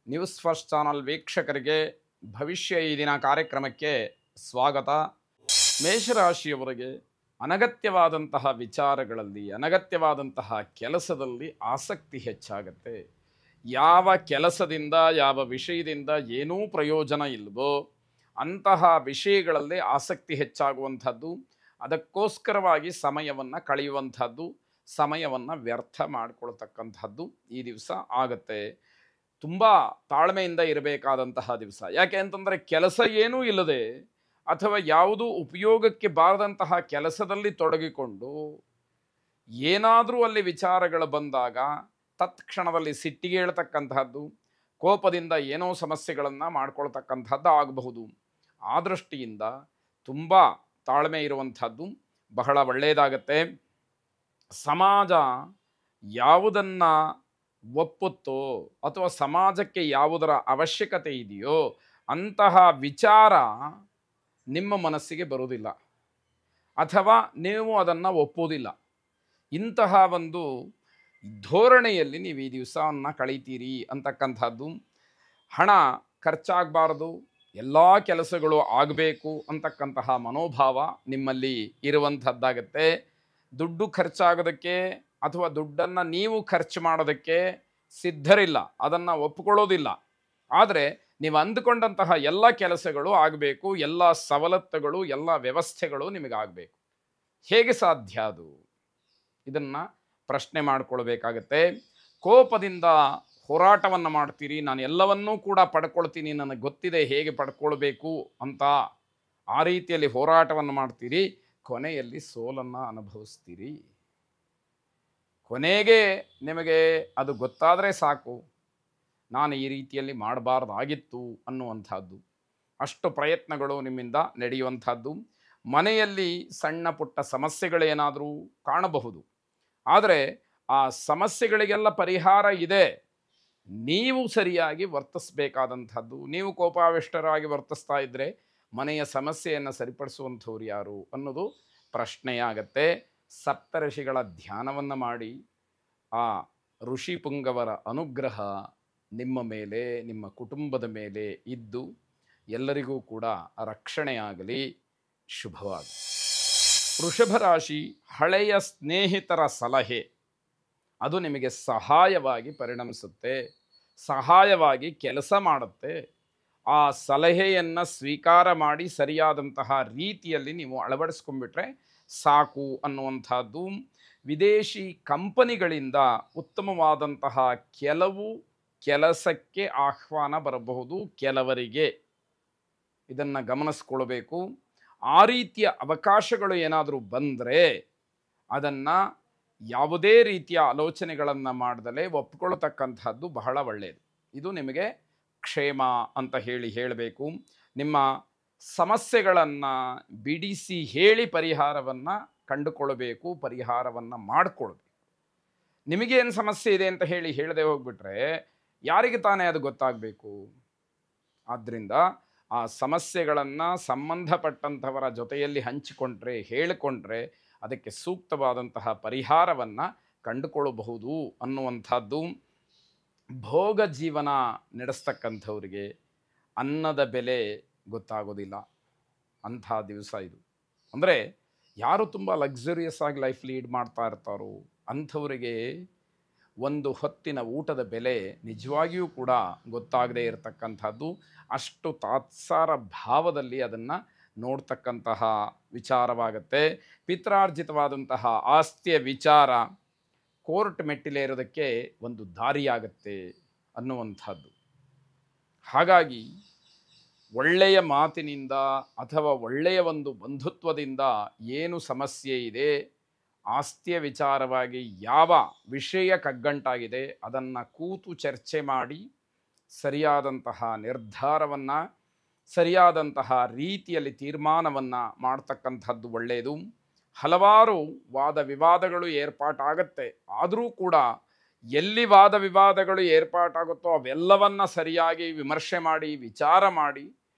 News first channel ವೀಕ್ಷಕರಿಗೆ ಭವಿಷ್ಯ ಈ ದಿನ ಕಾರ್ಯಕ್ರಮಕ್ಕೆ ಸ್ವಾಗತ. ಮೇಷರಾಶಿಯವರಿಗೆ ಅನಗತ್ಯವಾದಂತಹ ವಿಚಾರಗಳಲ್ಲಿ, ಅನಗತ್ಯವಾದಂತಹ ಕೆಲಸದಲ್ಲಿ ಆಸಕ್ತಿ ಹೆಚ್ಚಾಗತ್ತೆ. ಯಾವ ಕೆಲಸದಿಂದ, ಯಾವ ವಿಷಯದಿಂದ ಏನೂ ಪ್ರಯೋಜನ ಇಲ್ವೋ ಅಂತಹ ವಿಷಯಗಳಲ್ಲಿ ಆಸಕ್ತಿ ಹೆಚ್ಚಾಗುವಂಥದ್ದು, ಅದಕ್ಕೋಸ್ಕರವಾಗಿ ಸಮಯವನ್ನು ಕಳೆಯುವಂಥದ್ದು, ಸಮಯವನ್ನು ವ್ಯರ್ಥ ಮಾಡಿಕೊಳ್ತಕ್ಕಂಥದ್ದು ಈ ದಿವಸ ಆಗತ್ತೆ. ತುಂಬ ತಾಳ್ಮೆಯಿಂದ ಇರಬೇಕಾದಂತಹ ದಿವಸ. ಯಾಕೆ ಅಂತಂದರೆ ಕೆಲಸ ಏನೂ ಇಲ್ಲದೆ ಅಥವಾ ಯಾವುದೂ ಉಪಯೋಗಕ್ಕೆ ಬಾರದಂತಹ ಕೆಲಸದಲ್ಲಿ ತೊಡಗಿಕೊಂಡು ಏನಾದರೂ ಅಲ್ಲಿ ವಿಚಾರಗಳು ಬಂದಾಗ ತತ್ಕ್ಷಣದಲ್ಲಿ ಸಿಟ್ಟಿಗೆ ಹೇಳ್ತಕ್ಕಂತಹದ್ದು, ಕೋಪದಿಂದ ಏನೋ ಸಮಸ್ಯೆಗಳನ್ನು ಮಾಡ್ಕೊಳ್ತಕ್ಕಂಥದ್ದು ಆಗಬಹುದು. ಆ ದೃಷ್ಟಿಯಿಂದ ತುಂಬ ತಾಳ್ಮೆ ಇರುವಂಥದ್ದು ಬಹಳ ಒಳ್ಳೆಯದಾಗತ್ತೆ. ಸಮಾಜ ಯಾವುದನ್ನು ಒಪ್ಪುತ್ತೋ ಅಥವಾ ಸಮಾಜಕ್ಕೆ ಯಾವುದರ ಅವಶ್ಯಕತೆ ಇದೆಯೋ ಅಂತಹ ವಿಚಾರ ನಿಮ್ಮ ಮನಸ್ಸಿಗೆ ಬರುವುದಿಲ್ಲ ಅಥವಾ ನೀವು ಅದನ್ನು ಒಪ್ಪುವುದಿಲ್ಲ. ಇಂತಹ ಒಂದು ಧೋರಣೆಯಲ್ಲಿ ನೀವು ಈ ದಿವಸವನ್ನು ಕಳೀತೀರಿ ಅಂತಕ್ಕಂಥದ್ದು. ಹಣ ಖರ್ಚಾಗಬಾರ್ದು, ಎಲ್ಲ ಕೆಲಸಗಳು ಆಗಬೇಕು ಅಂತಕ್ಕಂತಹ ಮನೋಭಾವ ನಿಮ್ಮಲ್ಲಿ ಇರುವಂಥದ್ದಾಗತ್ತೆ. ದುಡ್ಡು ಖರ್ಚಾಗೋದಕ್ಕೆ ಅಥವಾ ದುಡ್ಡನ್ನು ನೀವು ಖರ್ಚು ಮಾಡೋದಕ್ಕೆ ಸಿದ್ಧರಿಲ್ಲ, ಅದನ್ನು ಒಪ್ಪಿಕೊಳ್ಳೋದಿಲ್ಲ. ಆದರೆ ನೀವು ಅಂದುಕೊಂಡಂತಹ ಎಲ್ಲ ಕೆಲಸಗಳು ಆಗಬೇಕು, ಎಲ್ಲ ಸವಲತ್ತುಗಳು, ಎಲ್ಲ ವ್ಯವಸ್ಥೆಗಳು ನಿಮಗಾಗಬೇಕು. ಹೇಗೆ ಸಾಧ್ಯ ಅದು? ಇದನ್ನು ಪ್ರಶ್ನೆ ಮಾಡಿಕೊಳ್ಬೇಕಾಗತ್ತೆ. ಕೋಪದಿಂದ ಹೋರಾಟವನ್ನು ಮಾಡ್ತೀರಿ, ನಾನು ಎಲ್ಲವನ್ನೂ ಕೂಡ ಪಡ್ಕೊಳ್ತೀನಿ, ನನಗೆ ಗೊತ್ತಿದೆ ಹೇಗೆ ಪಡ್ಕೊಳ್ಬೇಕು ಅಂತ. ಆ ರೀತಿಯಲ್ಲಿ ಹೋರಾಟವನ್ನು ಮಾಡ್ತೀರಿ, ಕೊನೆಯಲ್ಲಿ ಸೋಲನ್ನು ಅನುಭವಿಸ್ತೀರಿ. ಕೊನೆಗೆ ನಿಮಗೆ ಅದು ಗೊತ್ತಾದರೆ ಸಾಕು, ನಾನು ಈ ರೀತಿಯಲ್ಲಿ ಮಾಡಬಾರ್ದಾಗಿತ್ತು ಅನ್ನುವಂಥದ್ದು. ಅಷ್ಟು ಪ್ರಯತ್ನಗಳು ನಿಮ್ಮಿಂದ ನಡೆಯುವಂಥದ್ದು. ಮನೆಯಲ್ಲಿ ಸಣ್ಣ ಪುಟ್ಟ ಸಮಸ್ಯೆಗಳೇನಾದರೂ ಕಾಣಬಹುದು, ಆದರೆ ಆ ಸಮಸ್ಯೆಗಳಿಗೆಲ್ಲ ಪರಿಹಾರ ಇದೆ. ನೀವು ಸರಿಯಾಗಿ ವರ್ತಿಸಬೇಕಾದಂಥದ್ದು. ನೀವು ಕೋಪಾವಿಷ್ಟರಾಗಿ ವರ್ತಿಸ್ತಾ ಇದ್ದರೆ ಮನೆಯ ಸಮಸ್ಯೆಯನ್ನು ಸರಿಪಡಿಸುವಂಥವ್ರು ಯಾರು ಅನ್ನೋದು ಪ್ರಶ್ನೆಯಾಗತ್ತೆ. ಸಪ್ತಋಷಿಗಳ ಧ್ಯಾನವನ್ನು ಮಾಡಿ ಆ ಋಷಿ ಪುಂಗವರ ಅನುಗ್ರಹ ನಿಮ್ಮ ಮೇಲೆ, ನಿಮ್ಮ ಕುಟುಂಬದ ಮೇಲೆ ಇದ್ದು ಎಲ್ಲರಿಗೂ ಕೂಡ ರಕ್ಷಣೆಯಾಗಲಿ. ಶುಭವಾಗಲಿ. ವೃಷಭ ರಾಶಿ, ಹಳೆಯ ಸ್ನೇಹಿತರ ಸಲಹೆ ಅದು ನಿಮಗೆ ಸಹಾಯವಾಗಿ ಪರಿಣಮಿಸುತ್ತೆ, ಸಹಾಯವಾಗಿ ಕೆಲಸ ಮಾಡುತ್ತೆ. ಆ ಸಲಹೆಯನ್ನು ಸ್ವೀಕಾರ ಮಾಡಿ ಸರಿಯಾದಂತಹ ರೀತಿಯಲ್ಲಿ ನೀವು ಅಳವಡಿಸ್ಕೊಂಡ್ಬಿಟ್ರೆ ಸಾಕು ಅನ್ನುವಂಥದ್ದು. ವಿದೇಶಿ ಕಂಪನಿಗಳಿಂದ ಉತ್ತಮವಾದಂತಹ ಕೆಲವು ಕೆಲಸಕ್ಕೆ ಆಹ್ವಾನ ಬರಬಹುದು ಕೆಲವರಿಗೆ, ಇದನ್ನು ಗಮನಿಸ್ಕೊಳ್ಬೇಕು. ಆ ರೀತಿಯ ಅವಕಾಶಗಳು ಏನಾದರೂ ಬಂದರೆ ಅದನ್ನು ಯಾವುದೇ ರೀತಿಯ ಆಲೋಚನೆಗಳನ್ನು ಮಾಡದಲೇ ಒಪ್ಪಿಕೊಳ್ಳತಕ್ಕಂಥದ್ದು ಬಹಳ ಒಳ್ಳೆಯದು. ಇದು ನಿಮಗೆ ಕ್ಷೇಮ ಅಂತ ಹೇಳಬೇಕು. ನಿಮ್ಮ ಸಮಸ್ಯೆಗಳನ್ನು ಬಿಡಿಸಿ ಹೇಳಿ ಪರಿಹಾರವನ್ನು ಕಂಡುಕೊಳ್ಬೇಕು, ಪರಿಹಾರವನ್ನು ಮಾಡಿಕೊಳ್ಬೇಕು. ನಿಮಗೇನು ಸಮಸ್ಯೆ ಇದೆ ಅಂತ ಹೇಳದೆ ಹೋಗ್ಬಿಟ್ರೆ ಯಾರಿಗೆ ತಾನೇ ಅದು ಗೊತ್ತಾಗಬೇಕು? ಆದ್ದರಿಂದ ಆ ಸಮಸ್ಯೆಗಳನ್ನು ಸಂಬಂಧಪಟ್ಟಂಥವರ ಜೊತೆಯಲ್ಲಿ ಹಂಚಿಕೊಂಡ್ರೆ, ಹೇಳಿಕೊಂಡ್ರೆ ಅದಕ್ಕೆ ಸೂಕ್ತವಾದಂತಹ ಪರಿಹಾರವನ್ನು ಕಂಡುಕೊಳ್ಳಬಹುದು ಅನ್ನುವಂಥದ್ದು. ಭೋಗ ಜೀವನ ನಡೆಸ್ತಕ್ಕಂಥವ್ರಿಗೆ ಅನ್ನದ ಬೆಲೆ ಗೊತ್ತಾಗೋದಿಲ್ಲ ಅಂಥ ದಿವಸ ಇದು. ಅಂದರೆ ಯಾರು ತುಂಬ ಲಕ್ಸುರಿಯಸ್ ಆಗಿ ಲೈಫ್ ಲೀಡ್ ಮಾಡ್ತಾ ಇರ್ತಾರೋ ಅಂಥವರಿಗೆ ಒಂದು ಹೊತ್ತಿನ ಊಟದ ಬೆಲೆ ನಿಜವಾಗಿಯೂ ಕೂಡ ಗೊತ್ತಾಗದೇ ಇರತಕ್ಕಂಥದ್ದು. ಅಷ್ಟು ತಾತ್ಸಾರ ಭಾವದಲ್ಲಿ ಅದನ್ನು ನೋಡ್ತಕ್ಕಂತಹ ವಿಚಾರವಾಗತ್ತೆ. ಪಿತ್ರಾರ್ಜಿತವಾದಂತಹ ಆಸ್ತಿಯ ವಿಚಾರ ಕೋರ್ಟ್ ಮೆಟ್ಟಿಲೇರೋದಕ್ಕೆ ಒಂದು ದಾರಿಯಾಗತ್ತೆ ಅನ್ನುವಂಥದ್ದು. ಹಾಗಾಗಿ ಒಳ್ಳೆಯ ಮಾತಿನಿಂದ ಅಥವಾ ಒಳ್ಳೆಯ ಒಂದು ಬಂಧುತ್ವದಿಂದ ಏನು ಸಮಸ್ಯೆ ಇದೆ, ಆಸ್ತಿಯ ವಿಚಾರವಾಗಿ ಯಾವ ವಿಷಯ ಕಗ್ಗಂಟಾಗಿದೆ ಅದನ್ನು ಕೂತು ಚರ್ಚೆ ಮಾಡಿ ಸರಿಯಾದಂತಹ ನಿರ್ಧಾರವನ್ನು, ಸರಿಯಾದಂತಹ ರೀತಿಯಲ್ಲಿ ತೀರ್ಮಾನವನ್ನು ಮಾಡ್ತಕ್ಕಂಥದ್ದು ಒಳ್ಳೆಯದು. ಹಲವಾರು ವಾದ ವಿವಾದಗಳು ಏರ್ಪಾಟಾಗತ್ತೆ, ಆದರೂ ಕೂಡ ಎಲ್ಲಿ ವಾದ ವಿವಾದಗಳು ಏರ್ಪಾಟಾಗುತ್ತೋ ಅವೆಲ್ಲವನ್ನು ಸರಿಯಾಗಿ ವಿಮರ್ಶೆ ಮಾಡಿ, ವಿಚಾರ ಮಾಡಿ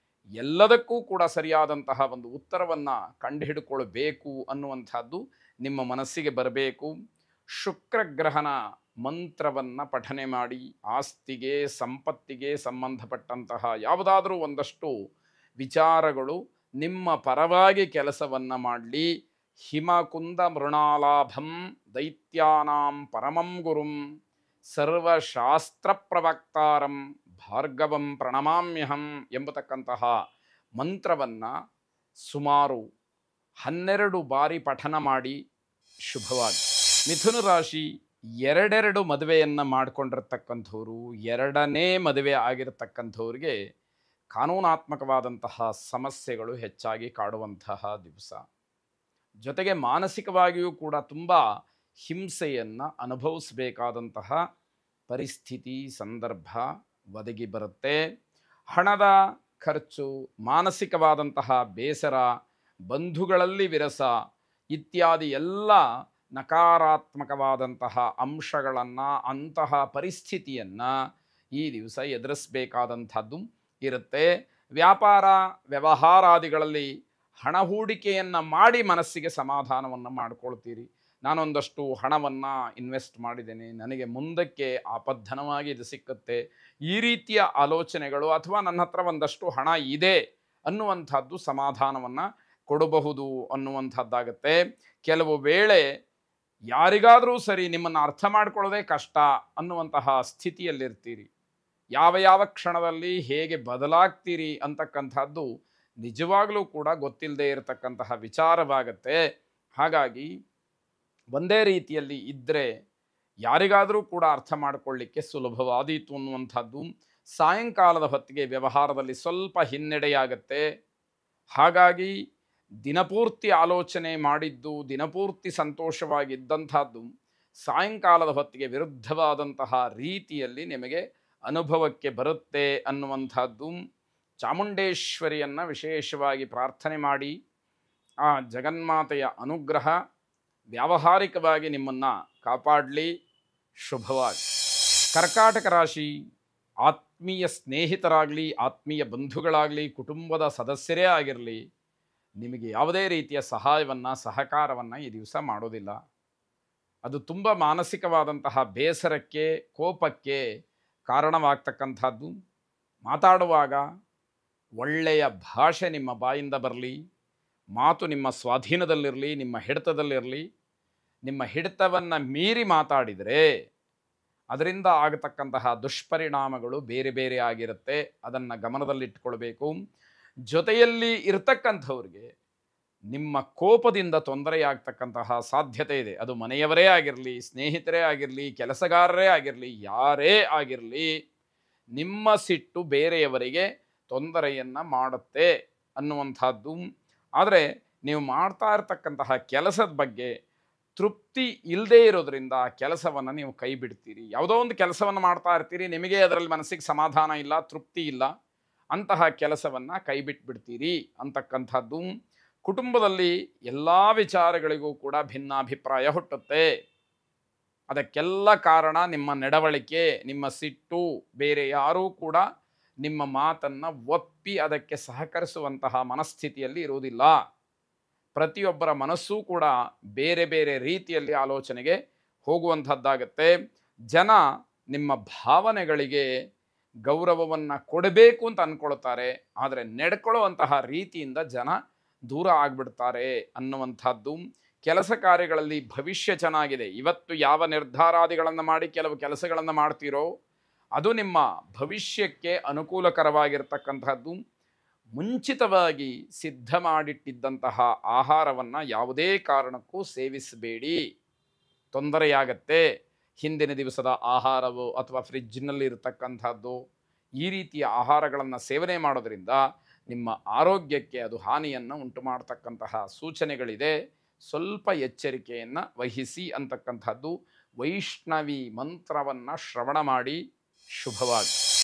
ಎಲ್ಲದಕ್ಕೂ ಕೂಡ ಸರಿಯಾದಂತಹ ಒಂದು ಉತ್ತರವನ್ನು ಕಂಡುಹಿಡ್ಕೊಳ್ಬೇಕು ಅನ್ನುವಂಥದ್ದು ನಿಮ್ಮ ಮನಸ್ಸಿಗೆ ಬರಬೇಕು. ಶುಕ್ರಗ್ರಹನ ಮಂತ್ರವನ್ನು ಪಠನೆ ಮಾಡಿ ಆಸ್ತಿಗೆ ಸಂಪತ್ತಿಗೆ ಸಂಬಂಧಪಟ್ಟಂತಹ ಯಾವುದಾದ್ರೂ ಒಂದಷ್ಟು ವಿಚಾರಗಳು ನಿಮ್ಮ ಪರವಾಗಿ ಕೆಲಸವನ್ನು ಮಾಡಲಿ. ಹಿಮಕುಂದ ಮೃಣಾಲಾಭಂ ದೈತ್ಯಾನಾಂ ಪರಮಂ ಗುರುಂ ಸರ್ವಶಾಸ್ತ್ರ ಪ್ರವಕ್ತಾರಂ ಭಾರ್ಗವಂ ಪ್ರಣಮಾಮ್ಯಹಂ ಎಂಬತಕ್ಕಂತಹ ಮಂತ್ರವನ್ನು ಸುಮಾರು 12 ಬಾರಿ ಪಠನ ಮಾಡಿ ಶುಭವಾಗಿ. ಮಿಥುನ ರಾಶಿ ಎರಡೆರಡು ಮದುವೆಯನ್ನು ಮಾಡಿಕೊಂಡಿರ್ತಕ್ಕಂಥವ್ರು, ಎರಡನೇ ಮದುವೆ ಆಗಿರತಕ್ಕಂಥವ್ರಿಗೆ ಕಾನೂನಾತ್ಮಕವಾದಂತಹ ಸಮಸ್ಯೆಗಳು ಹೆಚ್ಚಾಗಿ ಕಾಡುವಂತಹ ದಿವಸ. ಜೊತೆಗೆ ಮಾನಸಿಕವಾಗಿಯೂ ಕೂಡ ತುಂಬ ಹಿಂಸೆಯನ್ನು ಅನುಭವಿಸಬೇಕಾದಂತಹ ಪರಿಸ್ಥಿತಿ ಸಂದರ್ಭ ಒದಗಿ ಬರುತ್ತೆ. ಹಣದ ಖರ್ಚು, ಮಾನಸಿಕವಾದಂತಹ ಬೇಸರ, ಬಂಧುಗಳಲ್ಲಿ ವಿರಸ ಇತ್ಯಾದಿ ಎಲ್ಲ ನಕಾರಾತ್ಮಕವಾದಂತಹ ಅಂಶಗಳನ್ನು, ಅಂತಹ ಪರಿಸ್ಥಿತಿಯನ್ನು ಈ ದಿವಸ ಎದುರಿಸಬೇಕಾದಂಥದ್ದು ಇರುತ್ತೆ. ವ್ಯಾಪಾರ ವ್ಯವಹಾರಾದಿಗಳಲ್ಲಿ ಹಣ ಹೂಡಿಕೆಯನ್ನು ಮಾಡಿ ಮನಸ್ಸಿಗೆ ಸಮಾಧಾನವನ್ನು ಮಾಡಿಕೊಳ್ತೀರಿ. ನಾನೊಂದಷ್ಟು ಹಣವನ್ನು ಇನ್ವೆಸ್ಟ್ ಮಾಡಿದ್ದೇನೆ, ನನಗೆ ಮುಂದಕ್ಕೆ ಆಪದ್ಧನವಾಗಿ ಇದು ಸಿಕ್ಕುತ್ತೆ, ಈ ರೀತಿಯ ಆಲೋಚನೆಗಳು, ಅಥವಾ ನನ್ನ ಹತ್ರ ಒಂದಷ್ಟು ಹಣ ಇದೆ ಅನ್ನುವಂಥದ್ದು ಸಮಾಧಾನವನ್ನು ಕೊಡಬಹುದು ಅನ್ನುವಂಥದ್ದಾಗತ್ತೆ. ಕೆಲವು ವೇಳೆ ಯಾರಿಗಾದರೂ ಸರಿ ನಿಮ್ಮನ್ನು ಅರ್ಥ ಮಾಡ್ಕೊಳ್ಳೋದೇ ಕಷ್ಟ ಅನ್ನುವಂತಹ ಸ್ಥಿತಿಯಲ್ಲಿರ್ತೀರಿ. ಯಾವ ಕ್ಷಣದಲ್ಲಿ ಹೇಗೆ ಬದಲಾಗ್ತೀರಿ ಅಂತಕ್ಕಂಥದ್ದು ನಿಜವಾಗಲೂ ಕೂಡ ಗೊತ್ತಿಲ್ಲದೆ ಇರತಕ್ಕಂತಹ ವಿಚಾರವಾಗತ್ತೆ. ಹಾಗಾಗಿ ಒಂದೇ ರೀತಿಯಲ್ಲಿ ಇದ್ದರೆ ಯಾರಿಗಾದರೂ ಕೂಡ ಅರ್ಥ ಮಾಡಿಕೊಳ್ಳಿಕ್ಕೆ ಸುಲಭವಾದೀತು ಅನ್ನುವಂಥದ್ದು. ಸಾಯಂಕಾಲದ ಹೊತ್ತಿಗೆ ವ್ಯವಹಾರದಲ್ಲಿ ಸ್ವಲ್ಪ ಹಿನ್ನಡೆಯಾಗತ್ತೆ. ಹಾಗಾಗಿ ದಿನಪೂರ್ತಿ ಆಲೋಚನೆ ಮಾಡಿದ್ದು, ದಿನಪೂರ್ತಿ ಸಂತೋಷವಾಗಿದ್ದಂಥದ್ದು ಸಾಯಂಕಾಲದ ಹೊತ್ತಿಗೆ ವಿರುದ್ಧವಾದಂತಹ ರೀತಿಯಲ್ಲಿ ನಿಮಗೆ ಅನುಭವಕ್ಕೆ ಬರುತ್ತೆ ಅನ್ನುವಂಥದ್ದು. ಚಾಮುಂಡೇಶ್ವರಿಯನ್ನು ವಿಶೇಷವಾಗಿ ಪ್ರಾರ್ಥನೆ ಮಾಡಿ ಆ ಜಗನ್ಮಾತೆಯ ಅನುಗ್ರಹ ವ್ಯಾವಹಾರಿಕವಾಗಿ ನಿಮ್ಮನ್ನು ಕಾಪಾಡಲಿ. ಶುಭವಾಗಿ. ಕರ್ಕಾಟಕ ರಾಶಿ ಆತ್ಮೀಯ ಸ್ನೇಹಿತರಾಗಲಿ, ಆತ್ಮೀಯ ಬಂಧುಗಳಾಗಲಿ, ಕುಟುಂಬದ ಸದಸ್ಯರೇ ಆಗಿರಲಿ, ನಿಮಗೆ ಯಾವುದೇ ರೀತಿಯ ಸಹಾಯವನ್ನು ಸಹಕಾರವನ್ನು ಈ ದಿವಸ ಮಾಡೋದಿಲ್ಲ. ಅದು ತುಂಬ ಮಾನಸಿಕವಾದಂತಹ ಬೇಸರಕ್ಕೆ, ಕೋಪಕ್ಕೆ ಕಾರಣವಾಗ್ತಕ್ಕಂಥದ್ದು. ಮಾತಾಡುವಾಗ ಒಳ್ಳೆಯ ಭಾಷೆ ನಿಮ್ಮ ಬಾಯಿಂದ ಬರಲಿ, ಮಾತು ನಿಮ್ಮ ಸ್ವಾಧೀನದಲ್ಲಿರಲಿ, ನಿಮ್ಮ ಹಿಡಿತದಲ್ಲಿರಲಿ. ನಿಮ್ಮ ಹಿಡಿತವನ್ನು ಮೀರಿ ಮಾತಾಡಿದರೆ ಅದರಿಂದ ಆಗತಕ್ಕಂತಹ ದುಷ್ಪರಿಣಾಮಗಳು ಬೇರೆ ಬೇರೆ ಆಗಿರುತ್ತೆ. ಅದನ್ನು ಗಮನದಲ್ಲಿಟ್ಕೊಳ್ಬೇಕು. ಜೊತೆಯಲ್ಲಿ ಇರ್ತಕ್ಕಂಥವ್ರಿಗೆ ನಿಮ್ಮ ಕೋಪದಿಂದ ತೊಂದರೆಯಾಗ್ತಕ್ಕಂತಹ ಸಾಧ್ಯತೆ ಇದೆ. ಅದು ಮನೆಯವರೇ ಆಗಿರಲಿ, ಸ್ನೇಹಿತರೇ ಆಗಿರಲಿ, ಕೆಲಸಗಾರರೇ ಆಗಿರಲಿ, ಯಾರೇ ಆಗಿರಲಿ, ನಿಮ್ಮ ಸಿಟ್ಟು ಬೇರೆಯವರಿಗೆ ತೊಂದರೆಯನ್ನು ಮಾಡುತ್ತೆ ಅನ್ನುವಂಥದ್ದು. ಆದರೆ ನೀವು ಮಾಡ್ತಾ ಇರ್ತಕ್ಕಂತಹ ಕೆಲಸದ ಬಗ್ಗೆ ತೃಪ್ತಿ ಇಲ್ಲದೇ ಇರೋದ್ರಿಂದ ಆ ಕೆಲಸವನ್ನು ನೀವು ಕೈ ಬಿಡ್ತೀರಿ. ಯಾವುದೋ ಒಂದು ಕೆಲಸವನ್ನು ಮಾಡ್ತಾ ಇರ್ತೀರಿ, ನಿಮಗೆ ಅದರಲ್ಲಿ ಮನಸ್ಸಿಗೆ ಸಮಾಧಾನ ಇಲ್ಲ, ತೃಪ್ತಿ ಇಲ್ಲ, ಅಂತಹ ಕೆಲಸವನ್ನು ಕೈ ಬಿಟ್ಬಿಡ್ತೀರಿ ಅಂತಕ್ಕಂಥದ್ದು. ಕುಟುಂಬದಲ್ಲಿ ಎಲ್ಲ ವಿಚಾರಗಳಿಗೂ ಕೂಡ ಭಿನ್ನಾಭಿಪ್ರಾಯ ಹುಟ್ಟುತ್ತೆ. ಅದಕ್ಕೆಲ್ಲ ಕಾರಣ ನಿಮ್ಮ ನಡವಳಿಕೆ, ನಿಮ್ಮ ಸಿಟ್ಟು. ಬೇರೆ ಯಾರೂ ಕೂಡ ನಿಮ್ಮ ಮಾತನ್ನು ಒಪ್ಪಿ ಅದಕ್ಕೆ ಸಹಕರಿಸುವಂತಹ ಮನಸ್ಥಿತಿಯಲ್ಲಿ ಇರುವುದಿಲ್ಲ. ಪ್ರತಿಯೊಬ್ಬರ ಮನಸ್ಸೂ ಕೂಡ ಬೇರೆ ಬೇರೆ ರೀತಿಯಲ್ಲಿ ಆಲೋಚನೆಗೆ ಹೋಗುವಂಥದ್ದಾಗತ್ತೆ. ಜನ ನಿಮ್ಮ ಭಾವನೆಗಳಿಗೆ ಗೌರವವನ್ನು ಕೊಡಬೇಕು ಅಂತ ಅಂದ್ಕೊಳ್ತಾರೆ, ಆದರೆ ನಡ್ಕೊಳ್ಳುವಂತಹ ರೀತಿಯಿಂದ ಜನ ದೂರ ಆಗಿಬಿಡ್ತಾರೆ ಅನ್ನುವಂಥದ್ದು. ಕೆಲಸ ಕಾರ್ಯಗಳಲ್ಲಿ ಭವಿಷ್ಯ ಚೆನ್ನಾಗಿದೆ. ಇವತ್ತು ಯಾವ ನಿರ್ಧಾರಾದಿಗಳನ್ನು ಮಾಡಿ ಕೆಲವು ಕೆಲಸಗಳನ್ನು ಮಾಡ್ತೀರೋ ಅದು ನಿಮ್ಮ ಭವಿಷ್ಯಕ್ಕೆ ಅನುಕೂಲಕರವಾಗಿರ್ತಕ್ಕಂಥದ್ದು. ಮುಂಚಿತವಾಗಿ ಸಿದ್ಧ ಮಾಡಿಟ್ಟಿದ್ದಂತಹ ಆಹಾರವನ್ನು ಯಾವುದೇ ಕಾರಣಕ್ಕೂ ಸೇವಿಸಬೇಡಿ, ತೊಂದರೆಯಾಗತ್ತೆ. ಹಿಂದಿನ ದಿವಸದ ಆಹಾರವು ಅಥವಾ ಫ್ರಿಜ್ನಲ್ಲಿ ಇರತಕ್ಕಂಥದ್ದು, ಈ ರೀತಿಯ ಆಹಾರಗಳನ್ನು ಸೇವನೆ ಮಾಡೋದ್ರಿಂದ ನಿಮ್ಮ ಆರೋಗ್ಯಕ್ಕೆ ಅದು ಹಾನಿಯನ್ನು ಉಂಟು ಮಾಡತಕ್ಕಂತಹ ಸೂಚನೆಗಳಿದೆ. ಸ್ವಲ್ಪ ಎಚ್ಚರಿಕೆಯನ್ನು ವಹಿಸಿ ಅಂತಕ್ಕಂಥದ್ದು. ವೈಷ್ಣವಿ ಮಂತ್ರವನ್ನು ಶ್ರವಣ ಮಾಡಿ. ಶುಭವಾಗಿ.